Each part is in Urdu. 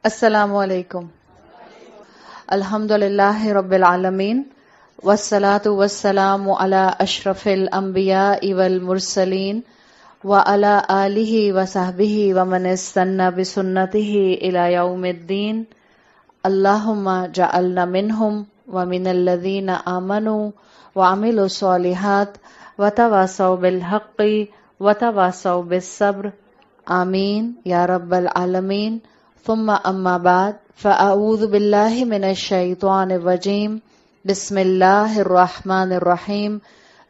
السلام علیکم. الحمدللہ رب العالمین والصلاة والسلام علی اشرف الانبیاء والمرسلین وعلی آلہ وصحبہ ومن استنى بسنتہ الی یوم الدین. اللہم جعلنا منہم ومن الذین آمنوا وعملوا الصالحات وتواصوا بالحق وتواصوا بالصبر. آمین یا رب العالمین. ثم اما بعد فاعوذ باللہ من الشیطان الرجیم. بسم اللہ الرحمن الرحیم.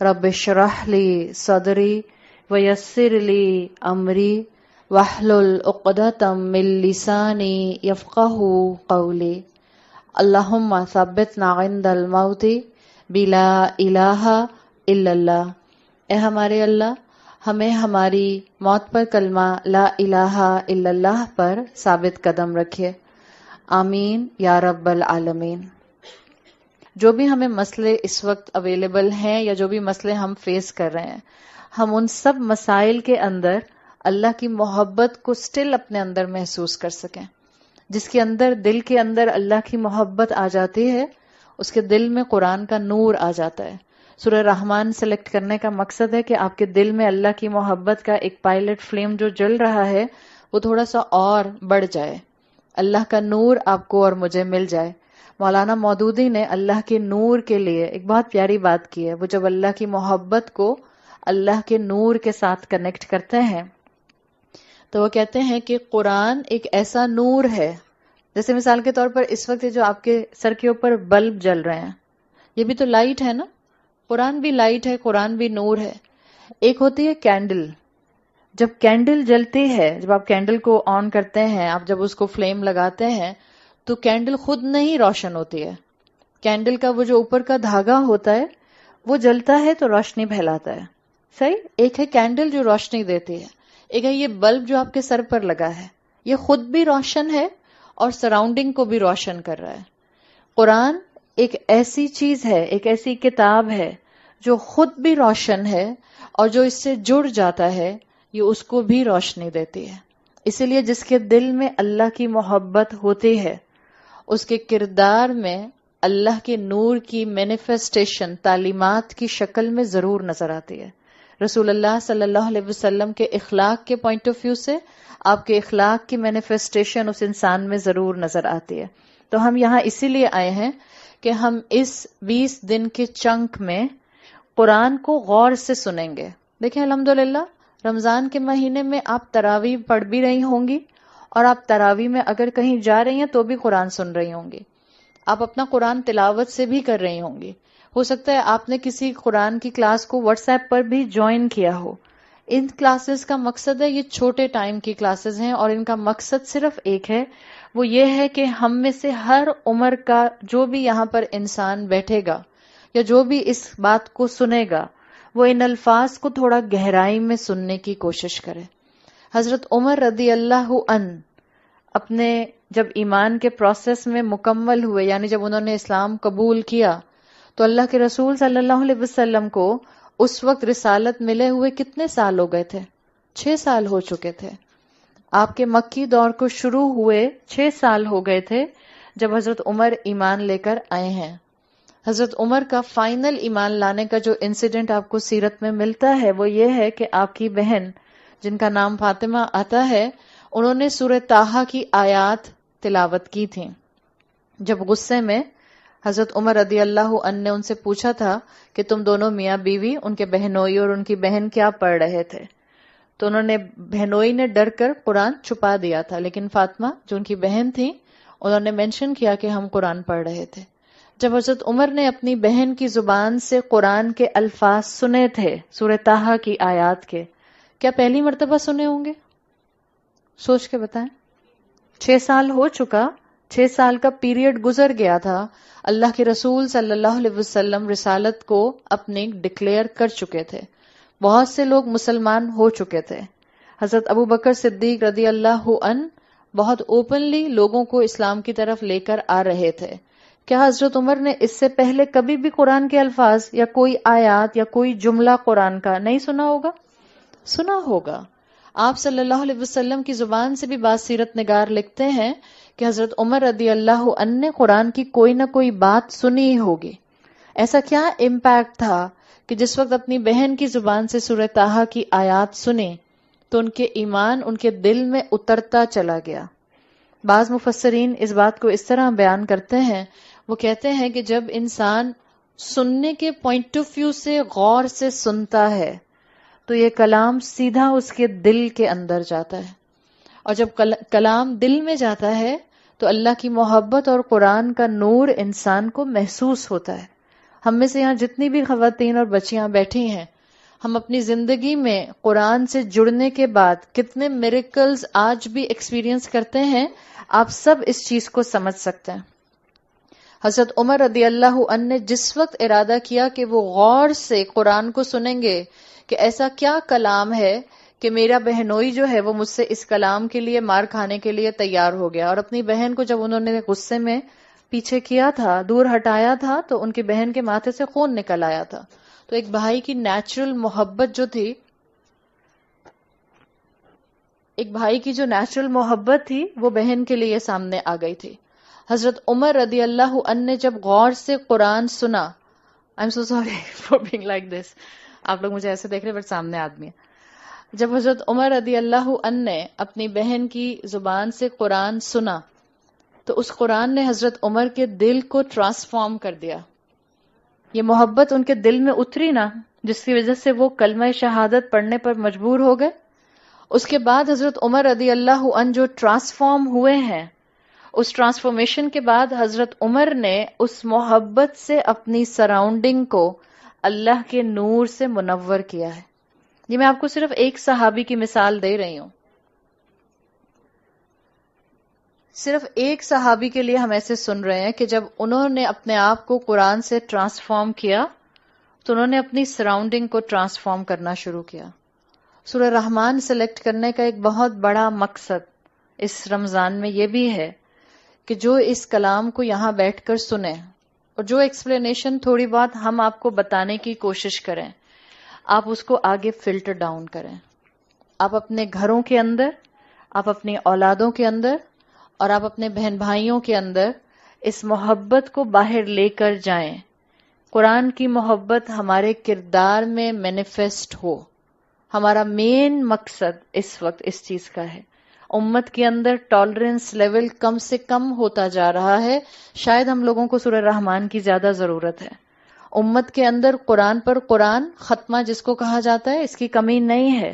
رب اشرح لی صدری ویسر لی امری واحلل عقدۃ من لسانی یفقہوا قولی. اللہم ثبتنا عند الموت بلا الہ الا اللہ. اے ہمارے اللہ، ہمیں ہماری موت پر کلمہ لا الہ الا اللہ پر ثابت قدم رکھیے. آمین یا رب العالمین. جو بھی ہمیں مسئلے اس وقت اویلیبل ہیں یا جو بھی مسئلے ہم فیس کر رہے ہیں، ہم ان سب مسائل کے اندر اللہ کی محبت کو سٹل اپنے اندر محسوس کر سکیں. جس کے اندر دل کے اندر اللہ کی محبت آ جاتی ہے، اس کے دل میں قرآن کا نور آ جاتا ہے. سورہ رحمان سلیکٹ کرنے کا مقصد ہے کہ آپ کے دل میں اللہ کی محبت کا ایک پائلٹ فلیم جو جل رہا ہے وہ تھوڑا سا اور بڑھ جائے، اللہ کا نور آپ کو اور مجھے مل جائے. مولانا مودودی نے اللہ کے نور کے لیے ایک بہت پیاری بات کی ہے. وہ جب اللہ کی محبت کو اللہ کے نور کے ساتھ کنیکٹ کرتے ہیں تو وہ کہتے ہیں کہ قرآن ایک ایسا نور ہے، جیسے مثال کے طور پر اس وقت جو آپ کے سر کے اوپر بلب جل رہے ہیں، یہ بھی تو لائٹ ہے نا. قرآن بھی لائٹ ہے، قرآن بھی نور ہے. ایک ہوتی ہے کینڈل. جب کینڈل جلتی ہے، جب آپ کینڈل کو آن کرتے ہیں، آپ جب اس کو فلیم لگاتے ہیں تو کینڈل خود نہیں روشن ہوتی ہے. کینڈل کا وہ جو اوپر کا دھاگا ہوتا ہے وہ جلتا ہے تو روشنی پھیلاتا ہے. صحیح. ایک ہے کینڈل جو روشنی دیتی ہے، ایک ہے یہ بلب جو آپ کے سر پر لگا ہے، یہ خود بھی روشن ہے اور سراؤنڈنگ کو بھی روشن کر رہا ہے. قرآن ایک ایسی چیز ہے، ایک ایسی کتاب ہے جو خود بھی روشن ہے اور جو اس سے جڑ جاتا ہے یہ اس کو بھی روشنی دیتی ہے. اسی لیے جس کے دل میں اللہ کی محبت ہوتی ہے اس کے کردار میں اللہ کے نور کی مینیفیسٹیشن تعلیمات کی شکل میں ضرور نظر آتی ہے. رسول اللہ صلی اللہ علیہ وسلم کے اخلاق کے پوائنٹ آف ویو سے آپ کے اخلاق کی مینیفیسٹیشن اس انسان میں ضرور نظر آتی ہے. تو ہم یہاں اسی لیے آئے ہیں کہ ہم اس 20 دن کے چنک میں قرآن کو غور سے سنیں گے. دیکھیں الحمدللہ رمضان کے مہینے میں آپ تراویح پڑھ بھی رہی ہوں گی، اور آپ تراویح میں اگر کہیں جا رہی ہیں تو بھی قرآن سن رہی ہوں گی. آپ اپنا قرآن تلاوت سے بھی کر رہی ہوں گی. ہو سکتا ہے آپ نے کسی قرآن کی کلاس کو واٹس ایپ پر بھی جوائن کیا ہو. ان کلاسز کا مقصد ہے، یہ چھوٹے ٹائم کی کلاسز ہیں اور ان کا مقصد صرف ایک ہے، وہ یہ ہے کہ ہم میں سے ہر عمر کا جو بھی یہاں پر انسان بیٹھے گا یا جو بھی اس بات کو سنے گا وہ ان الفاظ کو تھوڑا گہرائی میں سننے کی کوشش کرے. حضرت عمر رضی اللہ عنہ اپنے جب ایمان کے پروسیس میں مکمل ہوئے، یعنی جب انہوں نے اسلام قبول کیا، تو اللہ کے رسول صلی اللہ علیہ وسلم کو اس وقت رسالت ملے ہوئے کتنے سال ہو گئے تھے؟ 6 سال ہو چکے تھے. آپ کے مکی دور کو شروع ہوئے 6 سال ہو گئے تھے جب حضرت عمر ایمان لے کر آئے ہیں. حضرت عمر کا فائنل ایمان لانے کا جو انسیڈنٹ آپ کو سیرت میں ملتا ہے وہ یہ ہے کہ آپ کی بہن جن کا نام فاطمہ آتا ہے، انہوں نے سورہ طٰہٰ کی آیات تلاوت کی تھیں. جب غصے میں حضرت عمر رضی اللہ عنہ نے ان سے پوچھا تھا کہ تم دونوں میاں بیوی، ان کے بہنوئی اور ان کی بہن کیا پڑھ رہے تھے، تو انہوں نے بہنوئی نے ڈر کر قرآن چھپا دیا تھا، لیکن فاطمہ جو ان کی بہن تھی انہوں نے مینشن کیا کہ ہم قرآن پڑھ رہے تھے. جب حضرت عمر نے اپنی بہن کی زبان سے قرآن کے الفاظ سنے تھے سورہ طٰہٰ کی آیات کے، کیا پہلی مرتبہ سنے ہوں گے؟ سوچ کے بتائیں. 6 سال ہو چکا، 6 سال کا پیریڈ گزر گیا تھا. اللہ کے رسول صلی اللہ علیہ وسلم رسالت کو اپنی ڈکلیئر کر چکے تھے، بہت سے لوگ مسلمان ہو چکے تھے. حضرت ابو بکر صدیق رضی اللہ عنہ بہت اوپنلی لوگوں کو اسلام کی طرف لے کر آ رہے تھے. کیا حضرت عمر نے اس سے پہلے کبھی بھی قرآن کے الفاظ یا کوئی آیات یا کوئی جملہ قرآن کا نہیں سنا ہوگا؟ سنا ہوگا. آپ صلی اللہ علیہ وسلم کی زبان سے بھی بعض سیرت نگار لکھتے ہیں کہ حضرت عمر رضی اللہ عنہ نے قرآن کی کوئی نہ کوئی بات سنی ہی ہوگی. ایسا کیا امپیکٹ تھا کہ جس وقت اپنی بہن کی زبان سے سورہ طٰہٰ کی آیات سنی تو ان کے ایمان ان کے دل میں اترتا چلا گیا. بعض مفسرین اس بات کو اس طرح بیان کرتے ہیں، وہ کہتے ہیں کہ جب انسان سننے کے پوائنٹ آف ویو سے غور سے سنتا ہے تو یہ کلام سیدھا اس کے دل کے اندر جاتا ہے، اور جب کلام دل میں جاتا ہے تو اللہ کی محبت اور قرآن کا نور انسان کو محسوس ہوتا ہے. ہم میں سے یہاں جتنی بھی خواتین اور بچیاں بیٹھی ہیں، ہم اپنی زندگی میں قرآن سے جڑنے کے بعد کتنے میریکلز آج بھی ایکسپیرینس کرتے ہیں، آپ سب اس چیز کو سمجھ سکتے ہیں. حضرت عمر رضی اللہ عنہ نے جس وقت ارادہ کیا کہ وہ غور سے قرآن کو سنیں گے کہ ایسا کیا کلام ہے کہ میرا بہنوئی جو ہے وہ مجھ سے اس کلام کے لیے مار کھانے کے لیے تیار ہو گیا. اور اپنی بہن کو جب انہوں نے غصے میں پیچھے کیا تھا، دور ہٹایا تھا، تو ان کی بہن کے ماتھے سے خون نکل آیا تھا. تو ایک بھائی کی نیچرل محبت جو تھی، ایک بھائی کی جو نیچرل محبت تھی وہ بہن کے لیے سامنے آ گئی تھی. حضرت عمر رضی اللہ عنہ نے جب غور سے قرآن سنا، I am so sorry for being like this, آپ لوگ مجھے ایسے دیکھ رہے بٹ سامنے آدمی ہے. جب حضرت عمر رضی اللہ عنہ نے اپنی بہن کی زبان سے قرآن سنا تو اس قرآن نے حضرت عمر کے دل کو ٹرانسفارم کر دیا. یہ محبت ان کے دل میں اتری نا، جس کی وجہ سے وہ کلمہ شہادت پڑھنے پر مجبور ہو گئے. اس کے بعد حضرت عمر رضی اللہ عنہ جو ٹرانسفارم ہوئے ہیں، اس ٹرانسفارمیشن کے بعد حضرت عمر نے اس محبت سے اپنی سراؤنڈنگ کو اللہ کے نور سے منور کیا ہے. یہ میں آپ کو صرف ایک صحابی کی مثال دے رہی ہوں. صرف ایک صحابی کے لیے ہم ایسے سن رہے ہیں کہ جب انہوں نے اپنے آپ کو قرآن سے ٹرانسفارم کیا تو انہوں نے اپنی سراؤنڈنگ کو ٹرانسفارم کرنا شروع کیا. سورہ رحمان سلیکٹ کرنے کا ایک بہت بڑا مقصد اس رمضان میں یہ بھی ہے کہ جو اس کلام کو یہاں بیٹھ کر سنیں اور جو ایکسپلینیشن تھوڑی بہت ہم آپ کو بتانے کی کوشش کریں، آپ اس کو آگے فلٹر ڈاؤن کریں. آپ اپنے گھروں کے اندر، آپ اپنی اولادوں کے اندر اور آپ اپنے بہن بھائیوں کے اندر اس محبت کو باہر لے کر جائیں. قرآن کی محبت ہمارے کردار میں مینیفیسٹ ہو. ہمارا مین مقصد اس وقت اس چیز کا ہے. امت کے اندر ٹالرنس لیول کم سے کم ہوتا جا رہا ہے. شاید ہم لوگوں کو سورہ رحمان کی زیادہ ضرورت ہے. امت کے اندر قرآن پر قرآن ختمہ جس کو کہا جاتا ہے، اس کی کمی نہیں ہے،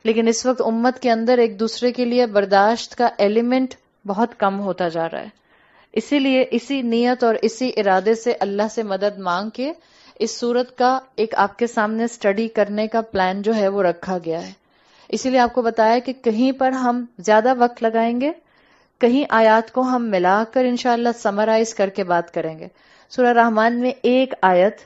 لیکن اس وقت امت کے اندر ایک دوسرے کے لیے برداشت کا ایلیمنٹ بہت کم ہوتا جا رہا ہے. اسی لیے اسی نیت اور اسی ارادے سے اللہ سے مدد مانگ کے اس سورت کا ایک آپ کے سامنے سٹڈی کرنے کا پلان جو ہے وہ رکھا گیا ہے. اسی لیے آپ کو بتایا کہ کہیں پر ہم زیادہ وقت لگائیں گے، کہیں آیات کو ہم ملا کر انشاءاللہ سمرائز کر کے بات کریں گے. سورہ رحمان میں ایک آیت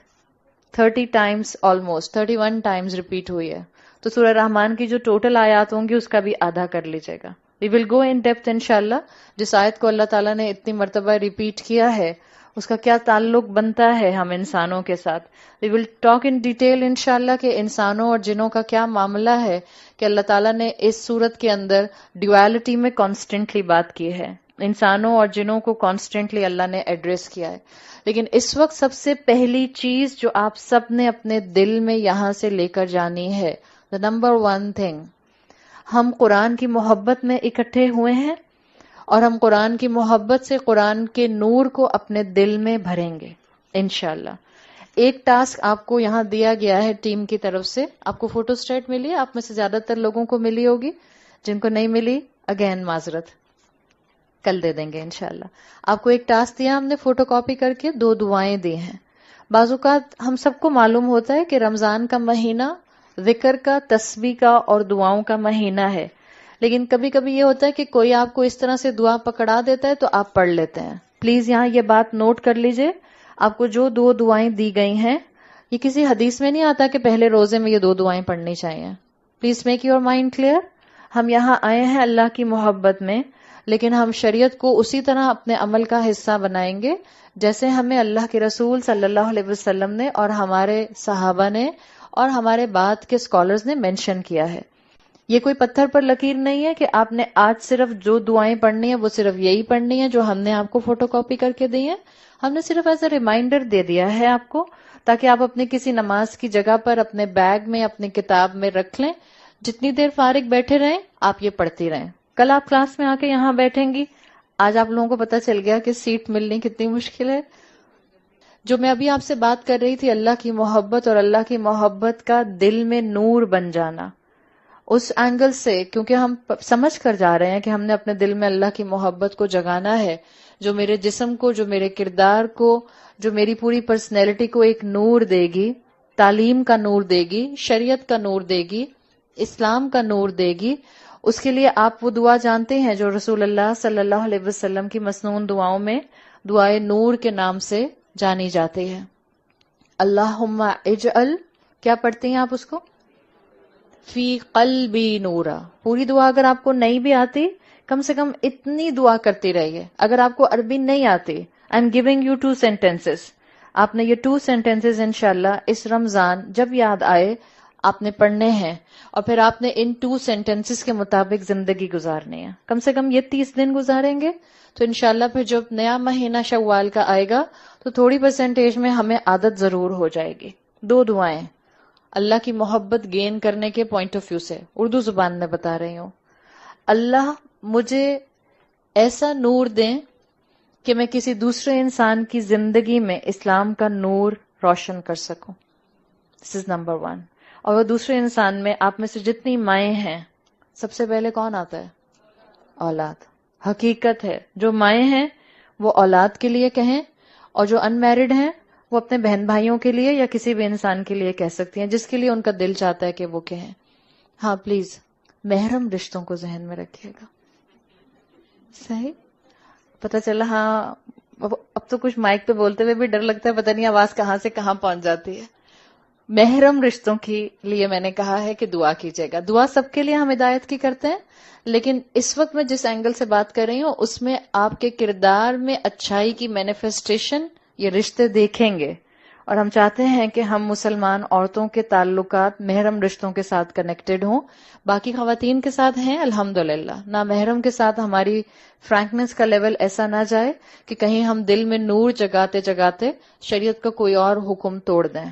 30 ٹائمز، آلموسٹ 31 ٹائمز ریپیٹ ہوئی ہے. تو سورہ رحمان کی جو ٹوٹل آیات ہوں گی اس کا بھی آدھا کر لیجئے گا. We will go in depth انشاءاللہ. جس آیت کو اللہ تعالیٰ نے اتنی مرتبہ ریپیٹ کیا ہے اس کا کیا تعلق بنتا ہے ہم انسانوں کے ساتھ. We will talk in detail انشاءاللہ کہ انسانوں اور جنوں کا کیا معاملہ ہے کہ اللہ تعالیٰ نے اس صورت کے اندر ڈیوالٹی میں کانسٹنٹلی بات کی ہے. انسانوں اور جنوں کو کانسٹنٹلی اللہ نے ایڈریس کیا ہے. لیکن اس وقت سب سے پہلی چیز جو آپ سب نے اپنے دل میں یہاں سے لے کر جانی ہے، the number one thing، ہم قرآن کی محبت میں اکٹھے ہوئے ہیں اور ہم قرآن کی محبت سے قرآن کے نور کو اپنے دل میں بھریں گے انشاءاللہ. ایک ٹاسک آپ کو یہاں دیا گیا ہے ٹیم کی طرف سے. آپ کو فوٹو اسٹیٹ ملی ہے؟ آپ میں سے زیادہ تر لوگوں کو ملی ہوگی. جن کو نہیں ملی اگین معذرت، کل دے دیں گے انشاءاللہ. آپ کو ایک ٹاسک دیا، ہم نے فوٹو کاپی کر کے 2 دعائیں دی ہیں. بعض اوقات ہم سب کو معلوم ہوتا ہے کہ رمضان کا مہینہ ذکر کا، تسبیح کا اور دعاؤں کا مہینہ ہے، لیکن کبھی کبھی یہ ہوتا ہے کہ کوئی آپ کو اس طرح سے دعا پکڑا دیتا ہے تو آپ پڑھ لیتے ہیں. پلیز یہاں یہ بات نوٹ کر لیجئے، آپ کو جو 2 دعائیں دی گئی ہیں یہ کسی حدیث میں نہیں آتا کہ پہلے روزے میں یہ 2 دعائیں پڑھنی چاہیے. Please make your mind clear. ہم یہاں آئے ہیں اللہ کی محبت میں، لیکن ہم شریعت کو اسی طرح اپنے عمل کا حصہ بنائیں گے جیسے ہمیں اللہ کے رسول صلی اللہ علیہ وسلم نے اور ہمارے صحابہ نے اور ہمارے بعد کے اسکالرز نے مینشن کیا ہے. یہ کوئی پتھر پر لکیر نہیں ہے کہ آپ نے آج صرف جو دعائیں پڑھنی ہیں وہ صرف یہی پڑھنی ہے جو ہم نے آپ کو فوٹو کاپی کر کے دی ہیں. ہم نے صرف ایز اے ریمائنڈر دے دیا ہے آپ کو، تاکہ آپ اپنے کسی نماز کی جگہ پر اپنے بیگ میں اپنی کتاب میں رکھ لیں. جتنی دیر فارغ بیٹھے رہیں آپ یہ پڑھتی رہیں. کل آپ کلاس میں آ کے یہاں بیٹھیں گی. آج آپ لوگوں کو پتہ چل گیا کہ سیٹ ملنی کتنی مشکل ہے. جو میں ابھی آپ سے بات کر رہی تھی، اللہ کی محبت اور اللہ کی محبت کا دل میں نور بن جانا، اس اینگل سے، کیونکہ ہم سمجھ کر جا رہے ہیں کہ ہم نے اپنے دل میں اللہ کی محبت کو جگانا ہے، جو میرے جسم کو، جو میرے کردار کو، جو میری پوری پرسنالٹی کو ایک نور دے گی، تعلیم کا نور دے گی، شریعت کا نور دے گی، اسلام کا نور دے گی. اس کے لیے آپ وہ دعا جانتے ہیں جو رسول اللہ صلی اللہ علیہ وسلم کی مسنون دعاؤں میں دعائے نور کے نام سے جانی جاتی ہے. اللہم اجعل، کیا پڑھتے ہیں آپ اس کو؟ فی قلبی نورا. پوری دعا اگر آپ کو نہیں بھی آتی، کم سے کم اتنی دعا کرتی رہیے. اگر آپ کو عربی نہیں آتی، I am giving you 2 sentences. آپ نے یہ 2 sentences انشاءاللہ اس رمضان جب یاد آئے آپ نے پڑھنے ہیں، اور پھر آپ نے ان 2 sentences کے مطابق زندگی گزارنی ہے. کم سے کم یہ 30 دن گزاریں گے تو انشاءاللہ پھر جب نیا مہینہ شوال کا آئے گا تو تھوڑی پرسنٹیج میں ہمیں عادت ضرور ہو جائے گی. 2 دعائیں اللہ کی محبت گین کرنے کے پوائنٹ آف ویو سے اردو زبان میں بتا رہی ہوں. اللہ مجھے ایسا نور دیں کہ میں کسی دوسرے انسان کی زندگی میں اسلام کا نور روشن کر سکوں. دس از نمبر 1. اور وہ دوسرے انسان میں آپ میں سے جتنی مائیں ہیں، سب سے پہلے کون آتا ہے؟ اولاد. حقیقت ہے جو مائیں ہیں وہ اولاد کے لیے کہیں، اور جو ان میرڈ ہیں وہ اپنے بہن بھائیوں کے لیے یا کسی بھی انسان کے لیے کہہ سکتی ہیں جس کے لیے ان کا دل چاہتا ہے کہ وہ کہیں. ہاں پلیز محرم رشتوں کو ذہن میں رکھیے گا. صحیح پتہ چلا. ہاں اب تو کچھ مائک پہ بولتے ہوئے بھی ڈر لگتا ہے، پتہ نہیں آواز کہاں سے کہاں پہنچ جاتی ہے. محرم رشتوں کے لیے میں نے کہا ہے کہ دعا کیجیے گا. دعا سب کے لیے ہم ہدایت کی کرتے ہیں، لیکن اس وقت میں جس اینگل سے بات کر رہی ہوں اس میں آپ کے کردار میں اچھائی کی مینیفیسٹیشن یہ رشتے دیکھیں گے. اور ہم چاہتے ہیں کہ ہم مسلمان عورتوں کے تعلقات محرم رشتوں کے ساتھ کنیکٹڈ ہوں. باقی خواتین کے ساتھ ہیں الحمدللہ. نا محرم کے ساتھ ہماری فرینکنس کا لیول ایسا نہ جائے کہ کہیں ہم دل میں نور جگاتے جگاتے شریعت کا کوئی اور حکم توڑ دیں.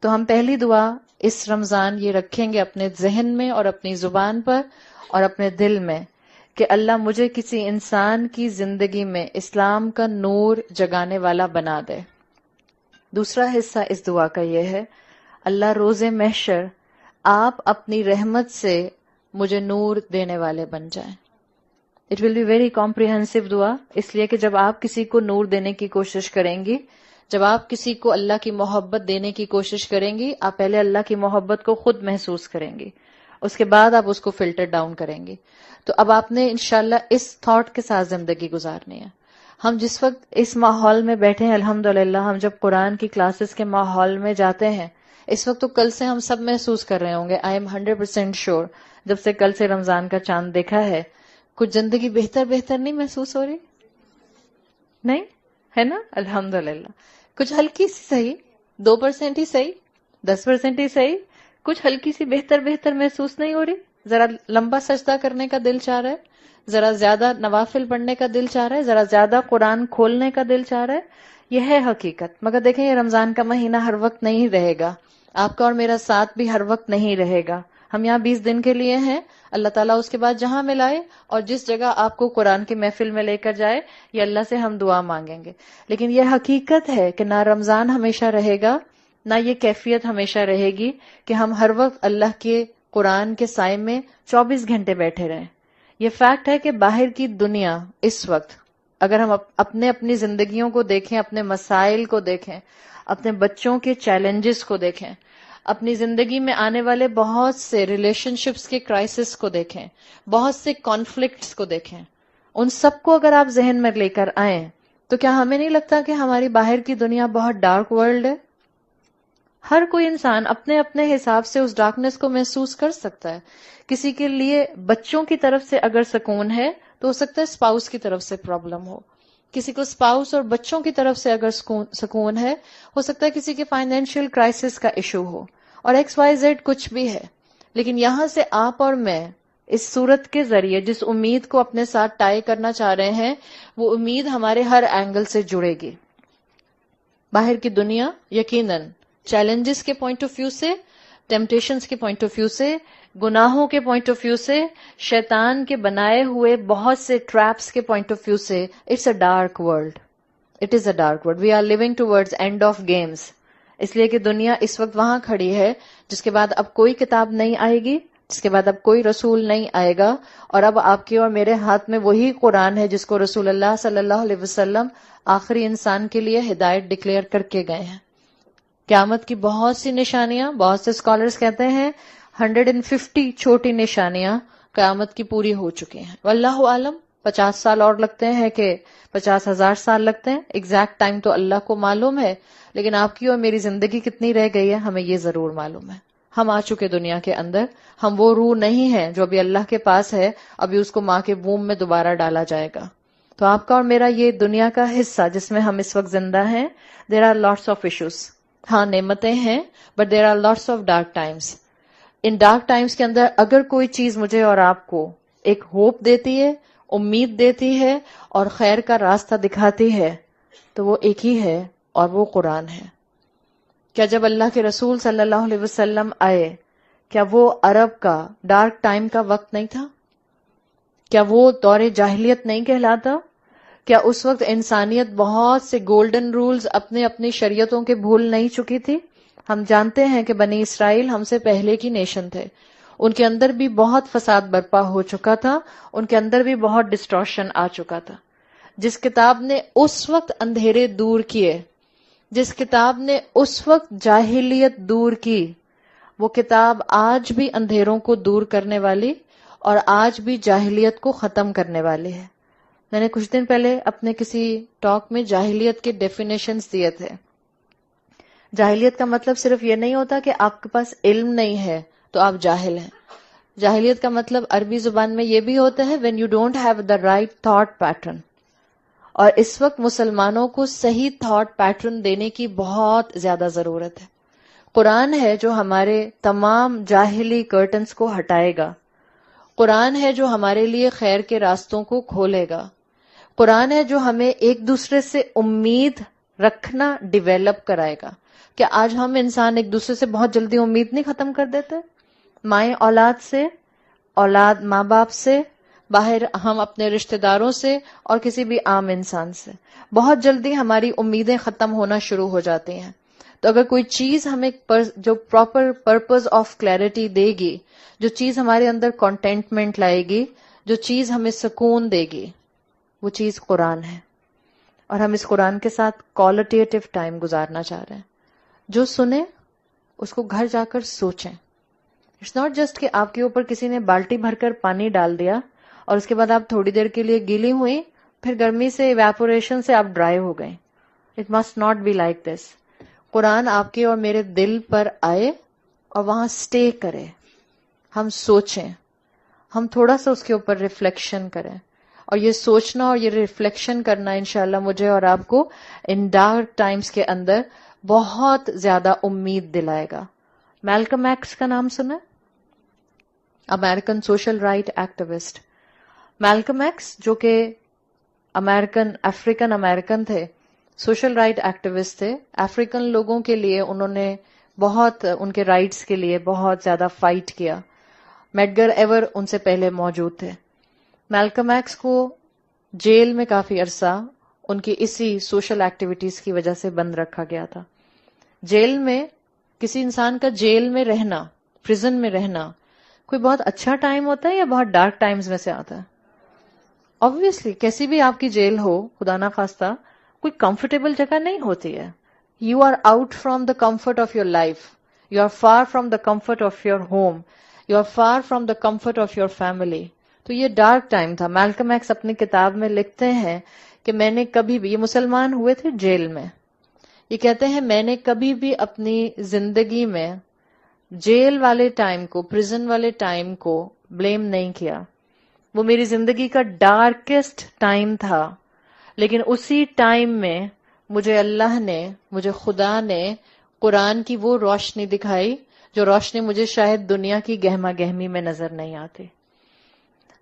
تو ہم پہلی دعا اس رمضان یہ رکھیں گے اپنے ذہن میں اور اپنی زبان پر اور اپنے دل میں کہ اللہ مجھے کسی انسان کی زندگی میں اسلام کا نور جگانے والا بنا دے. دوسرا حصہ اس دعا کا یہ ہے، اللہ روز محشر آپ اپنی رحمت سے مجھے نور دینے والے بن جائیں. It will be very comprehensive دعا، اس لیے کہ جب آپ کسی کو نور دینے کی کوشش کریں گی، جب آپ کسی کو اللہ کی محبت دینے کی کوشش کریں گی، آپ پہلے اللہ کی محبت کو خود محسوس کریں گی، اس کے بعد آپ اس کو فلٹر ڈاؤن کریں گی. تو اب آپ نے انشاءاللہ اس تھاٹ کے ساتھ زندگی گزارنی ہے. ہم جس وقت اس ماحول میں بیٹھے ہیں الحمدللہ، ہم جب قرآن کی کلاسز کے ماحول میں جاتے ہیں اس وقت، تو کل سے ہم سب محسوس کر رہے ہوں گے، آئی ایم 100% شیور، جب سے کل سے رمضان کا چاند دیکھا ہے، کچھ زندگی بہتر نہیں محسوس ہو رہی؟ نہیں ہے نا؟ الحمدللہ. کچھ ہلکی سی صحیح، 2% ہی صحیح، 10% ہی صحیح، کچھ ہلکی سی بہتر محسوس نہیں ہو رہی؟ ذرا لمبا سجدہ کرنے کا دل چاہ رہا ہے، ذرا زیادہ نوافل پڑھنے کا دل چاہ رہا ہے، ذرا زیادہ قرآن کھولنے کا دل چاہ رہا ہے. یہ ہے حقیقت. مگر دیکھیں یہ رمضان کا مہینہ ہر وقت نہیں رہے گا، آپ کا اور میرا ساتھ بھی ہر وقت نہیں رہے گا. ہم یہاں 20 دن کے لیے ہیں. اللہ تعالیٰ اس کے بعد جہاں ملائے اور جس جگہ آپ کو قرآن کی محفل میں لے کر جائے، یہ اللہ سے ہم دعا مانگیں گے. لیکن یہ حقیقت ہے کہ نہ رمضان ہمیشہ رہے گا، نہ یہ کیفیت ہمیشہ رہے گی کہ ہم ہر وقت اللہ کے قرآن کے سائے میں 24 گھنٹے بیٹھے رہیں. یہ فیکٹ ہے کہ باہر کی دنیا اس وقت، اگر ہم اپنی زندگیوں کو دیکھیں، اپنے مسائل کو دیکھیں، اپنے بچوں کے چیلنجز کو دیکھیں، اپنی زندگی میں آنے والے بہت سے ریلیشن شپس کے کرائسس کو دیکھیں، بہت سے کانفلکٹس کو دیکھیں، ان سب کو اگر آپ ذہن میں لے کر آئیں تو کیا ہمیں نہیں لگتا کہ ہماری باہر کی دنیا بہت ڈارک ورلڈ ہے؟ ہر کوئی انسان اپنے اپنے حساب سے اس ڈارکنس کو محسوس کر سکتا ہے. کسی کے لیے بچوں کی طرف سے اگر سکون ہے تو ہو سکتا ہے اسپاؤس کی طرف سے پرابلم ہو. کسی کو اسپاؤس اور بچوں کی طرف سے اگر سکون ہے، ہو سکتا ہے کسی کے فائنینشیل کرائسس کا ایشو ہو، اور XYZ کچھ بھی ہے. لیکن یہاں سے آپ اور میں اس صورت کے ذریعے جس امید کو اپنے ساتھ ٹائی کرنا چاہ رہے ہیں، وہ امید ہمارے ہر اینگل سے جڑے گی. باہر کی دنیا یقیناً چیلنجز کے پوائنٹ آف ویو سے، ٹیمپٹیشنز کے پوائنٹ آف ویو سے، گناہوں کے پوائنٹ آف ویو سے، شیطان کے بنائے ہوئے بہت سے ٹریپس کے پوائنٹ آف ویو سے، it's a dark world. It is a dark world. We are living towards end of games. اس لیے کہ دنیا اس وقت وہاں کھڑی ہے جس کے بعد اب کوئی کتاب نہیں آئے گی، جس کے بعد اب کوئی رسول نہیں آئے گا، اور اب آپ کے اور میرے ہاتھ میں وہی قرآن ہے جس کو رسول اللہ صلی اللہ علیہ وسلم آخری انسان کے لیے ہدایت ڈکلیئر کر کے گئے ہیں. قیامت کی بہت سی نشانیاں، بہت سے اسکالرز کہتے ہیں 150 چھوٹی نشانیاں قیامت کی پوری ہو چکی ہیں. واللہ عالم 50 سال اور لگتے ہیں کہ 50,000 سال لگتے ہیں، ایگزیکٹ ٹائم تو اللہ کو معلوم ہے، لیکن آپ کی اور میری زندگی کتنی رہ گئی ہے ہمیں یہ ضرور معلوم ہے. ہم آ چکے دنیا کے اندر، ہم وہ روح نہیں ہیں جو ابھی اللہ کے پاس ہے، ابھی اس کو ماں کے ووم میں دوبارہ ڈالا جائے گا. تو آپ کا اور میرا یہ دنیا کا حصہ جس میں ہم اس وقت زندہ ہیں، there are lots of issues. ہاں نعمتیں ہیں، but there are lots of dark times. ان ڈارک ٹائمز کے اندر اگر کوئی چیز مجھے اور آپ کو ایک ہوپ دیتی ہے، امید دیتی ہے اور خیر کا راستہ دکھاتی ہے، تو وہ ایک ہی ہے اور وہ قرآن ہے. کیا جب اللہ کے رسول صلی اللہ علیہ وسلم آئے، کیا وہ عرب کا ڈارک ٹائم کا وقت نہیں تھا؟ کیا وہ دور جاہلیت نہیں کہلاتا؟ کیا اس وقت انسانیت بہت سے گولڈن رولز اپنے اپنی شریعتوں کے بھول نہیں چکی تھی؟ ہم جانتے ہیں کہ بنی اسرائیل ہم سے پہلے کی نیشن تھے، ان کے اندر بھی بہت فساد برپا ہو چکا تھا، ان کے اندر بھی بہت ڈسٹورشن آ چکا تھا. جس کتاب نے اس وقت اندھیرے دور کیے، جس کتاب نے اس وقت جاہلیت دور کی، وہ کتاب آج بھی اندھیروں کو دور کرنے والی اور آج بھی جاہلیت کو ختم کرنے والی ہے. میں نے کچھ دن پہلے اپنے کسی ٹاک میں جاہلیت کے ڈیفینیشنز دیے تھے. جاہلیت کا مطلب صرف یہ نہیں ہوتا کہ آپ کے پاس علم نہیں ہے تو آپ جاہل ہیں. جاہلیت کا مطلب عربی زبان میں یہ بھی ہوتا ہے when you don't have the right thought pattern. اور اس وقت مسلمانوں کو صحیح تھاٹ پیٹرن دینے کی بہت زیادہ ضرورت ہے. قرآن ہے جو ہمارے تمام جاہلی کرٹنز کو ہٹائے گا. قرآن ہے جو ہمارے لیے خیر کے راستوں کو کھولے گا. قرآن ہے جو ہمیں ایک دوسرے سے امید رکھنا ڈیویلپ کرائے گا. کہ آج ہم انسان ایک دوسرے سے بہت جلدی امید نہیں ختم کر دیتے؟ مائیں اولاد سے، اولاد ماں باپ سے، باہر ہم اپنے رشتہ داروں سے اور کسی بھی عام انسان سے بہت جلدی ہماری امیدیں ختم ہونا شروع ہو جاتی ہیں. تو اگر کوئی چیز ہمیں جو پراپر پرپز آف کلیئرٹی دے گی، جو چیز ہمارے اندر کنٹینٹمنٹ لائے گی، جو چیز ہمیں سکون دے گی، وہ چیز قرآن ہے. اور ہم اس قرآن کے ساتھ کوالٹیٹو ٹائم گزارنا چاہ رہے ہیں. جو سنیں اس کو گھر جا کر سوچیں. اٹس ناٹ جسٹ کہ آپ کے اوپر کسی نے بالٹی بھر کر پانی ڈال دیا اور اس کے بعد آپ تھوڑی دیر کے لیے گیلی ہوئی، پھر گرمی سے ایویپوریشن سے آپ ڈرائی ہو گئے. It must not be like this. Quran آپ کے اور میرے دل پر آئے اور وہاں سٹے کرے. ہم سوچیں، ہم تھوڑا سا اس کے اوپر ریفلیکشن کریں، اور یہ سوچنا اور یہ ریفلیکشن کرنا انشاءاللہ مجھے اور آپ کو ان ڈارک ٹائمز کے اندر بہت زیادہ امید دلائے گا. میلکم ایکس کا نام سنا؟ American social right activist. Malcolm x جو کہ افریقن امریکن تھے، سوشل رائٹ ایکٹیوسٹ تھے. افریقن لوگوں کے لیے انہوں نے بہت، ان کے رائٹس کے لیے بہت زیادہ فائٹ کیا. میڈگر ایور ان سے پہلے موجود تھے. میلکم ایکس کو جیل میں کافی عرصہ ان کی اسی سوشل ایکٹیویٹیز کی وجہ سے بند رکھا گیا تھا. جیل میں کسی انسان کا جیل میں رہنا، پریزن میں رہنا، کوئی بہت اچھا ٹائم ہوتا ہے یا بہت ڈارک ٹائمز میں سے آتا ہے؟ obviously کیسی بھی آپ کی جیل ہو، خدا نہ خواستہ، کوئی کمفرٹیبل جگہ نہیں ہوتی ہے. You are out from the comfort of your life, you are far from the comfort of your home, you are far from the comfort of your family. تو یہ ڈارک ٹائم تھا. میلکم ایکس اپنی کتاب میں لکھتے ہیں کہ میں نے کبھی بھی، یہ مسلمان ہوئے تھے جیل میں، یہ کہتے ہیں میں نے کبھی بھی اپنی زندگی میں جیل والے ٹائم کو، پریزن والے ٹائم کو بلیم نہیں کیا. وہ میری زندگی کا ڈارکسٹ ٹائم تھا، لیکن اسی ٹائم میں مجھے اللہ نے، مجھے خدا نے قرآن کی وہ روشنی دکھائی جو روشنی مجھے شاید دنیا کی گہما گہمی میں نظر نہیں آتی.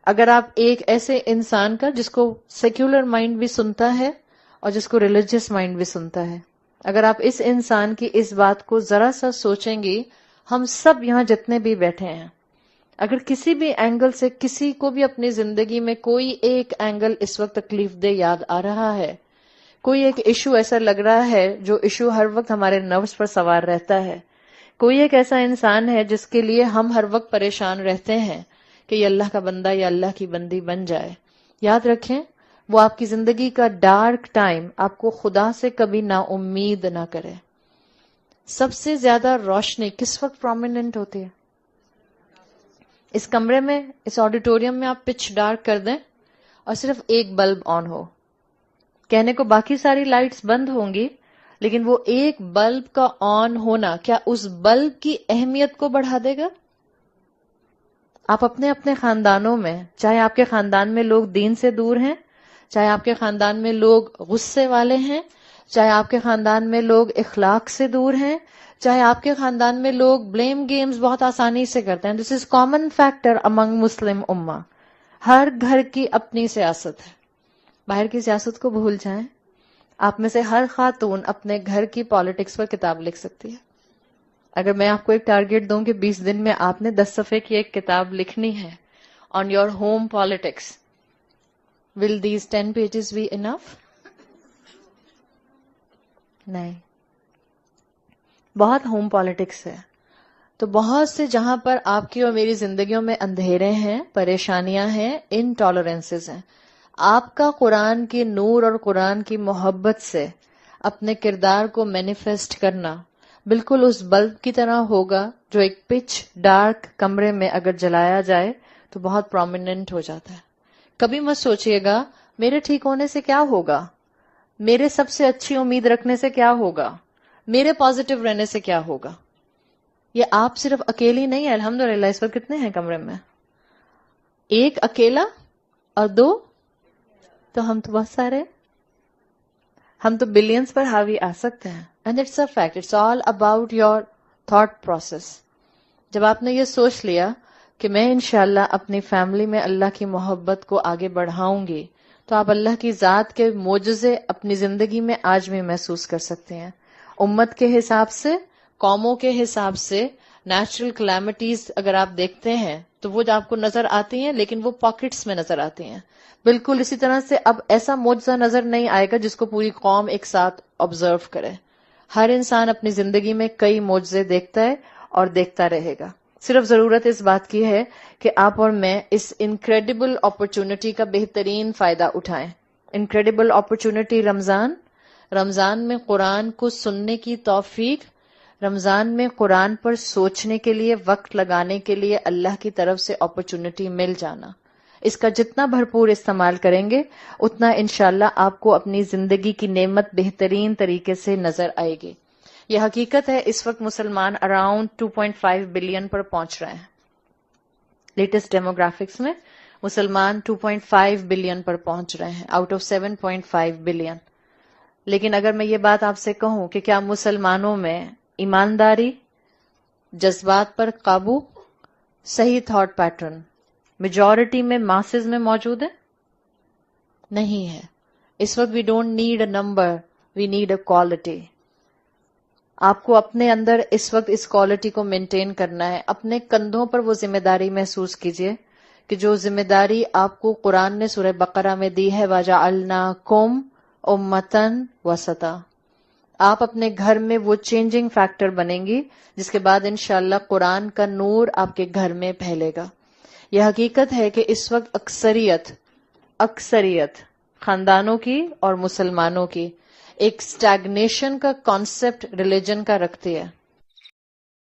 اگر آپ ایک ایسے انسان کا جس کو سیکولر مائنڈ بھی سنتا ہے اور جس کو ریلیجیس مائنڈ بھی سنتا ہے، اگر آپ اس انسان کی اس بات کو ذرا سا سوچیں گی، ہم سب یہاں جتنے بھی بیٹھے ہیں، اگر کسی بھی اینگل سے کسی کو بھی اپنی زندگی میں کوئی ایک اینگل اس وقت تکلیف دہ یاد آ رہا ہے، کوئی ایک ایشو ایسا لگ رہا ہے جو ایشو ہر وقت ہمارے نروس پر سوار رہتا ہے، کوئی ایک ایسا انسان ہے جس کے لیے ہم ہر وقت پریشان رہتے ہیں کہ یہ اللہ کا بندہ یا اللہ کی بندی بن جائے، یاد رکھیں وہ آپ کی زندگی کا ڈارک ٹائم آپ کو خدا سے کبھی نا امید نہ کرے. سب سے زیادہ روشنی کس وقت پرومیننٹ ہوتی ہے؟ اس کمرے میں، اس آڈیٹوریم میں آپ پچ ڈارک کر دیں اور صرف ایک بلب آن ہو، کہنے کو باقی ساری لائٹس بند ہوں گی، لیکن وہ ایک بلب کا آن ہونا کیا اس بلب کی اہمیت کو بڑھا دے گا؟ آپ اپنے اپنے خاندانوں میں، چاہے آپ کے خاندان میں لوگ دین سے دور ہیں، چاہے آپ کے خاندان میں لوگ غصے والے ہیں، چاہے آپ کے خاندان میں لوگ اخلاق سے دور ہیں، چاہے آپ کے خاندان میں لوگ بلیم گیمز بہت آسانی سے کرتے ہیں. دس از کامن فیکٹر امنگ مسلم امہ. ہر گھر کی اپنی سیاست ہے، باہر کی سیاست کو بھول جائیں. آپ میں سے ہر خاتون اپنے گھر کی پالیٹکس پر کتاب لکھ سکتی ہے. اگر میں آپ کو ایک ٹارگٹ دوں کہ 20 دن میں آپ نے 10 صفحے کی ایک کتاب لکھنی ہے on your home politics, will these 10 pages be enough؟ نہیں، بہت ہوم پالیٹکس ہے. تو بہت سے جہاں پر آپ کی اور میری زندگیوں میں اندھیرے ہیں، پریشانیاں ہیں، انٹالرنسز ہیں، آپ کا قرآن کی نور اور قرآن کی محبت سے اپنے کردار کو مینیفیسٹ کرنا بالکل اس بلب کی طرح ہوگا جو ایک پچ ڈارک کمرے میں اگر جلایا جائے تو بہت پرومیننٹ ہو جاتا ہے. کبھی مت سوچئے گا میرے ٹھیک ہونے سے کیا ہوگا، میرے سب سے اچھی امید رکھنے سے کیا ہوگا، میرے پازیٹو رہنے سے کیا ہوگا. یہ آپ صرف اکیلی نہیں ہے. الحمدللہ اس وقت کتنے ہیں کمرے میں؟ ایک اکیلا اور 2 تو ہم تو بہت سارے، ہم تو بلینز پر حاوی آ سکتے ہیں. And it's a fact, it's all about your thought process. جب آپ نے یہ سوچ لیا کہ میں انشاءاللہ اپنی فیملی میں اللہ کی محبت کو آگے بڑھاؤں گی، تو آپ اللہ کی ذات کے معجزے اپنی زندگی میں آج بھی محسوس کر سکتے ہیں. امت کے حساب سے، قوموں کے حساب سے، نیچرل کلیمٹیز اگر آپ دیکھتے ہیں تو وہ جو آپ کو نظر آتی ہیں لیکن وہ پاکٹس میں نظر آتی ہیں. بالکل اسی طرح سے اب ایسا معجزہ نظر نہیں آئے گا جس کو پوری قوم ایک ساتھ آبزرو کرے. ہر انسان اپنی زندگی میں کئی معجزے دیکھتا ہے اور دیکھتا رہے گا. صرف ضرورت اس بات کی ہے کہ آپ اور میں اس انکریڈیبل اپرچونٹی کا بہترین فائدہ اٹھائیں. انکریڈیبل اپرچونٹی رمضان میں قرآن کو سننے کی توفیق، رمضان میں قرآن پر سوچنے کے لیے، وقت لگانے کے لیے اللہ کی طرف سے اپرچونٹی مل جانا. اس کا جتنا بھرپور استعمال کریں گے اتنا انشاءاللہ آپ کو اپنی زندگی کی نعمت بہترین طریقے سے نظر آئے گی. یہ حقیقت ہے اس وقت مسلمان اراؤنڈ 2.5 بلین پر پہنچ رہے ہیں. لیٹسٹ ڈیموگرافکس میں مسلمان 2.5 بلین پر پہنچ رہے ہیں آؤٹ آف 7.5 بلین. لیکن اگر میں یہ بات آپ سے کہوں کہ کیا مسلمانوں میں ایمانداری، جذبات پر قابو، صحیح تھاٹ پیٹرن میجورٹی میں، ماسز میں موجود ہے؟ نہیں ہے. اس وقت we don't need a number, we need a quality. آپ کو اپنے اندر اس وقت اس کوالٹی کو مینٹین کرنا ہے. اپنے کندھوں پر وہ ذمہ داری محسوس کیجئے کہ جو ذمہ داری آپ کو قرآن نے سورہ بقرہ میں دی ہے، وَجَعَلْنَاكُمْ أُمَّةً وَسَطًا. آپ اپنے گھر میں وہ چینجنگ فیکٹر بنیں گی جس کے بعد انشاءاللہ قرآن کا نور آپ کے گھر میں پھیلے گا. یہ حقیقت ہے کہ اس وقت اکثریت خاندانوں کی اور مسلمانوں کی ایک سٹیگنیشن کا کانسیپٹ ریلیجن کا رکھتی ہے.